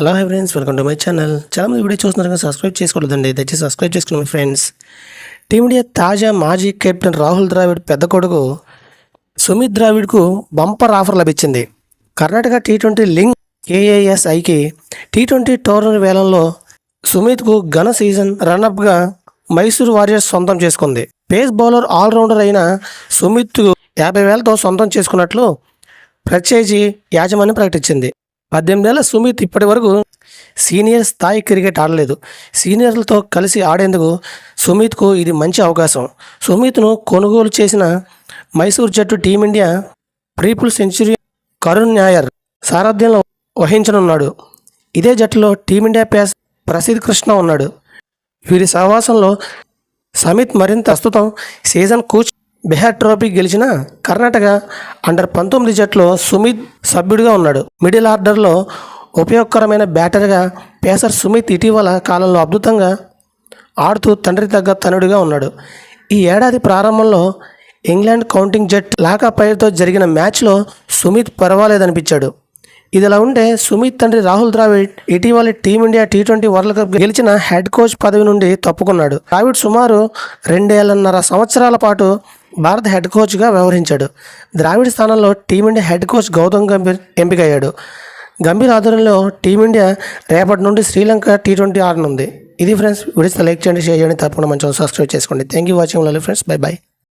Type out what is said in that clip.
Hello hi friends, welcome to my channel. చాలామంది video చూస్తున్నారు కానీ సబ్స్క్రైబ్ చేసుకోలేదండి. దయచేసి సబ్స్క్రైబ్ చేసుకున్నాం మై ఫ్రెండ్స్. టీమిండియా తాజా మాజీ కెప్టెన్ రాహుల్ ద్రావిడ్ పెద్ద కొడుకు సుమిత్ ద్రావిడ్కు బంపర్ ఆఫర్ లభించింది. కర్ణాటక టీ20 లింగ్ KASIకి టీ20 టోర్నర్ వేలంలో సుమిత్కు ఘన సీజన్ రన్అప్గా మైసూర్ వారియర్స్ సొంతం చేసుకుంది. పేస్ బౌలర్ ఆల్రౌండర్ అయిన సుమిత్ 50,000తో సొంతం చేసుకున్నట్లు ఫ్రాంచైజీ యాజమాన్యం ప్రకటించింది. 18 ఏళ్ల సుమిత్ ఇప్పటి వరకు సీనియర్ స్థాయి క్రికెట్ ఆడలేదు. సీనియర్లతో కలిసి ఆడేందుకు సుమిత్కు ఇది మంచి అవకాశం. సుమిత్ను కొనుగోలు చేసిన మైసూర్ జట్టు team India triple century Karun Nair సారథ్యంలో వహించనున్నాడు. ఇదే జట్టులో టీమిండియా పేస్ ప్రసిద్ధ్ కృష్ణ ఉన్నాడు. వీరి సహవాసంలో సుమిత్ మరింత ప్రస్తుతం సీజన్ కోచ్ బెహార్ ట్రోఫీ గెలిచిన కర్ణాటక అండర్-19 జట్టులో సుమిత్ సభ్యుడిగా ఉన్నాడు. మిడిల్ ఆర్డర్లో ఉపయోగకరమైన బ్యాటర్గా పేసర్ సుమిత్ ఇటీవల కాలంలో అద్భుతంగా ఆడుతూ తండ్రి తగ్గ తనుడిగా ఉన్నాడు. ఈ ఏడాది ప్రారంభంలో ఇంగ్లాండ్ కౌంటింగ్ జట్ లాకాపైతో జరిగిన మ్యాచ్లో సుమిత్ పర్వాలేదనిపించాడు. ఇదిలా ఉంటే సుమిత్ తండ్రి రాహుల్ ద్రావిడ్ ఇటీవల టీమిండియా టీ20 వరల్డ్ కప్ గెలిచిన హెడ్ కోచ్ పదవి నుండి తప్పుకున్నాడు. ద్రావిడ్ సుమారు 2.5 సంవత్సరాల పాటు భారత హెడ్ కోచ్గా వ్యవహరించాడు. ద్రావిడ్ స్థానంలో team India head coach Gautam Gambhir ఎంపికయ్యాడు. గంభీర్ ఆధ్వర్యంలో టీమిండియా రేపటి నుండి శ్రీలంక టీ20 ఆడనుంది. ఇది ఫ్రెండ్స్, వీడియోస్ లైక్ చేయండి, షేర్ చేయండి, తప్పకుండా మంచిగా సబ్స్క్రైబ్ చేసుకోండి. Thank you watching friends. By.